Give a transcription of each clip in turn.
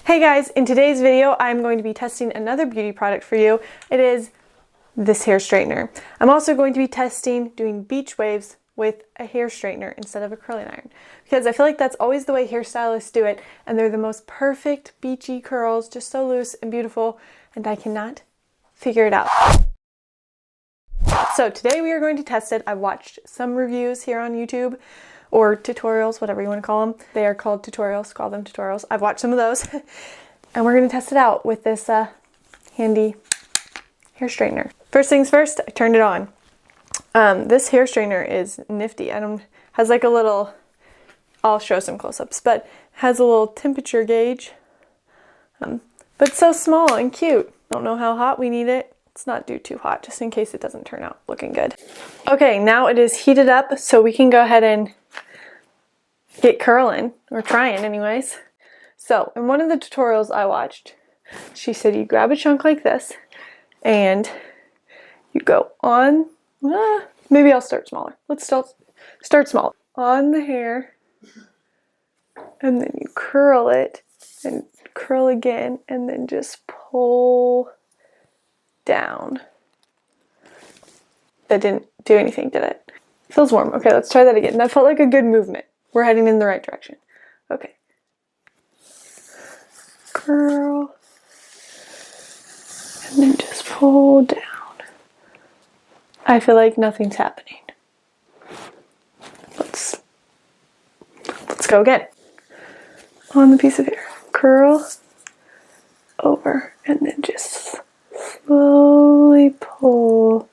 Hey guys, in today's video I'm going to be testing another beauty product for you. It is this hair straightener. I'm also going to be testing doing beach waves with a hair straightener instead of a curling iron, because I feel like that's always the way hairstylists do it, and they're the most perfect beachy curls, just so loose and beautiful, and I cannot figure it out. So today we are going to test it. I've watched some reviews here on YouTube, or tutorials, whatever you want to call them. They are called tutorials, call them tutorials. I've watched some of those. And we're going to test it out with this handy hair straightener. First things first, I turned it on. This hair straightener is nifty. Has like a little, I'll show some close-ups, but has a little temperature gauge. But it's so small and cute. Don't know how hot we need it. Let's not do too hot, just in case it doesn't turn out looking good. Okay, now it is heated up, so we can go ahead and get curling, or trying anyways. So in one of the tutorials I watched, she said you grab a chunk like this and you go on, maybe I'll start smaller. Let's start small. On the hair, and then you curl it and curl again, and then just pull down. That didn't do anything, did it? Feels warm. Okay, let's try that again. That felt like a good movement. We're heading in the right direction. Okay. Curl. And then just pull down. I feel like nothing's happening. Let's go again. On the piece of hair. Curl over and then just slowly pull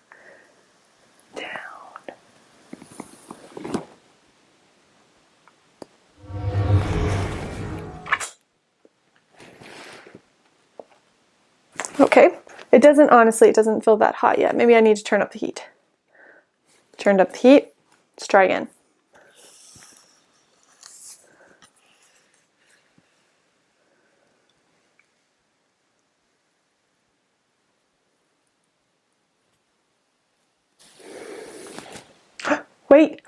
down. Okay, it doesn't feel that hot yet. Maybe I need to turn up the heat. Turned up the heat. Let's try again. Wait.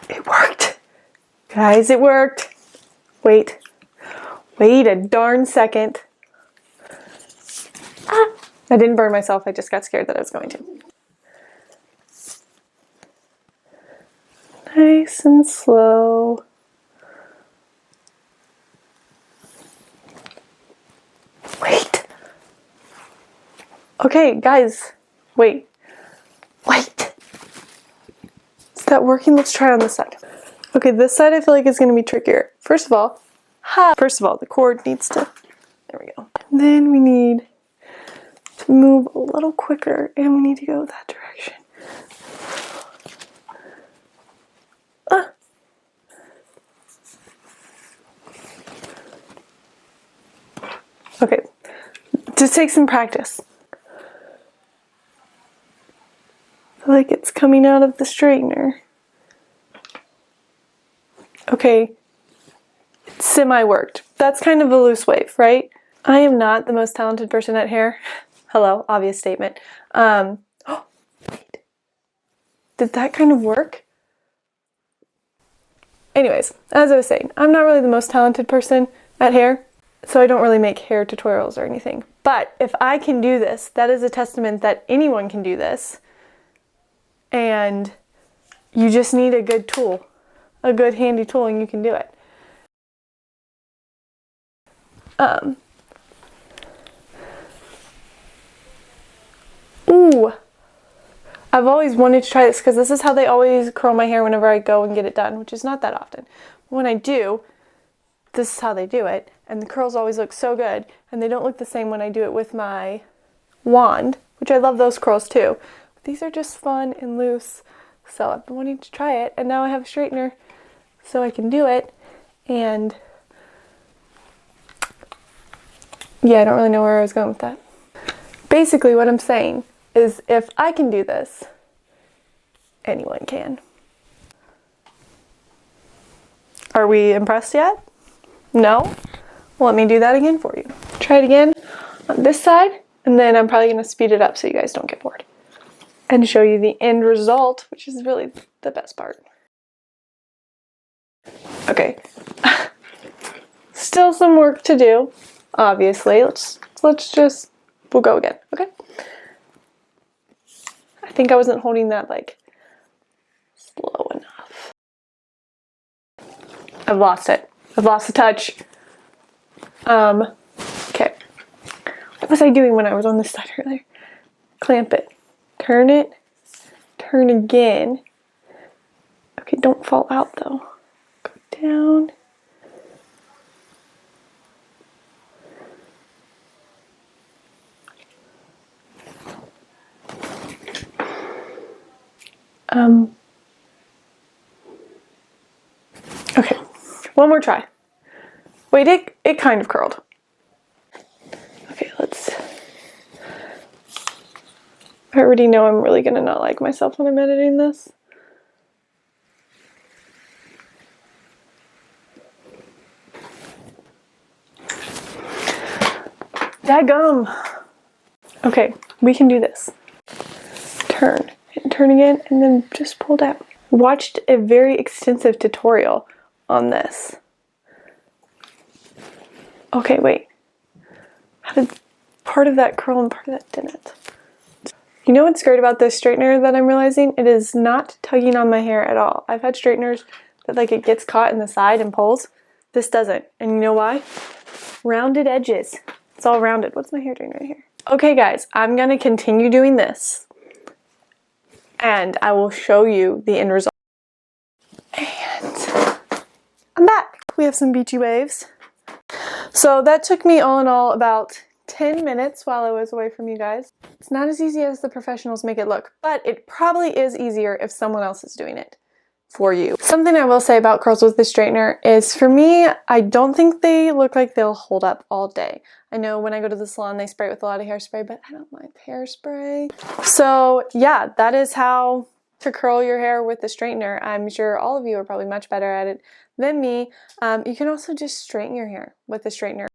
It worked. Guys, it worked. Wait a darn second. I didn't burn myself. I just got scared that I was going to. Nice and slow. Wait. Okay, guys. Wait. Is that working? Let's try on this side. Okay, this side I feel like is going to be trickier. First of all, the cord needs to, there we go. And then we need to move a little quicker, and we need to go that direction. Okay, just take some practice. I feel like it's coming out of the straightener. Okay, it semi-worked. That's kind of a loose wave, right? I am not the most talented person at hair. Hello, obvious statement. Wait. Did that kind of work? Anyways, as I was saying, I'm not really the most talented person at hair, so I don't really make hair tutorials or anything. But if I can do this, that is a testament that anyone can do this. And you just need a good tool, a good handy tool, and you can do it. Ooh, I've always wanted to try this because this is how they always curl my hair whenever I go and get it done, which is not that often. When I do, this is how they do it, and the curls always look so good, and they don't look the same when I do it with my wand, which I love those curls too. But these are just fun and loose, so I've been wanting to try it, and now I have a straightener so I can do it, and yeah, I don't really know where I was going with that. Basically what I'm saying is if I can do this, anyone can. Are we impressed yet? No? Well, let me do that again for you. Try it again on this side, and then I'm probably going to speed it up so you guys don't get bored. And show you the end result, which is really the best part. Okay. Still some work to do, obviously. We'll go again, okay? I think I wasn't holding that like slow enough. I've lost it. I've lost the touch. Okay. What was I doing when I was on this side earlier? Clamp it. Turn it. Turn again. Okay, don't fall out though. Go down. Okay, one more try. Wait, it kind of curled. Okay, I already know I'm really gonna not like myself when I'm editing this. Daggum! Okay, we can do this. Turn, and turn again, and then just pull down. Watched a very extensive tutorial on this. Okay, wait. How did part of that curl and part of that didn't? You know what's great about this straightener that I'm realizing? It is not tugging on my hair at all. I've had straighteners that like it gets caught in the side and pulls. This doesn't. And you know why? Rounded edges. It's all rounded. What's my hair doing right here? Okay guys, I'm gonna continue doing this. And I will show you the end result. And I'm back. We have some beachy waves. So that took me all in all about 10 minutes while I was away from you guys. It's not as easy as the professionals make it look, but it probably is easier if someone else is doing it for you. Something I will say about curls with the straightener is, for me, I don't think they look like they'll hold up all day. I know when I go to the salon they spray it with a lot of hairspray, but I don't like hairspray. So yeah, that is how to curl your hair with the straightener. I'm sure all of you are probably much better at it than me. You can also just straighten your hair with the straightener.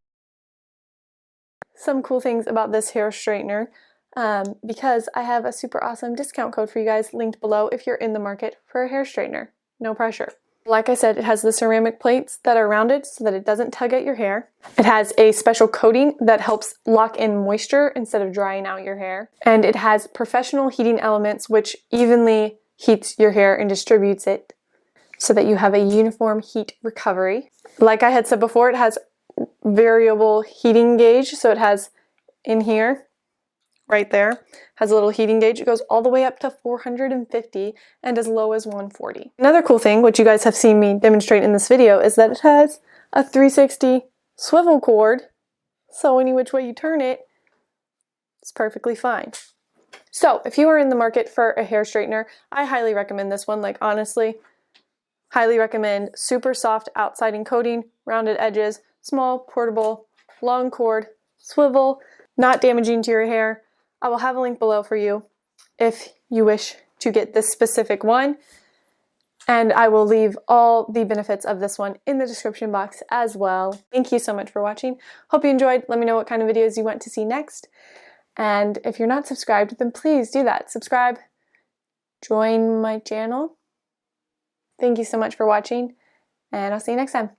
Some cool things about this hair straightener, because I have a super awesome discount code for you guys linked below if you're in the market for a hair straightener. No pressure. Like I said, it has the ceramic plates that are rounded so that it doesn't tug at your hair. It has a special coating that helps lock in moisture instead of drying out your hair. And it has professional heating elements which evenly heats your hair and distributes it so that you have a uniform heat recovery. Like I had said before, it has variable heating gauge, so it has in here, right there, has a little heating gauge. It goes all the way up to 450 and as low as 140. Another cool thing, which you guys have seen me demonstrate in this video, is that it has a 360 swivel cord, so any which way you turn it, it's perfectly fine. So if you are in the market for a hair straightener, I highly recommend this one. Like honestly, highly recommend. Super soft outside coating, rounded edges, small, portable, long cord, swivel, not damaging to your hair. I will have a link below for you if you wish to get this specific one. And I will leave all the benefits of this one in the description box as well. Thank you so much for watching. Hope you enjoyed. Let me know what kind of videos you want to see next. And if you're not subscribed, then please do that. Subscribe, join my channel. Thank you so much for watching, and I'll see you next time.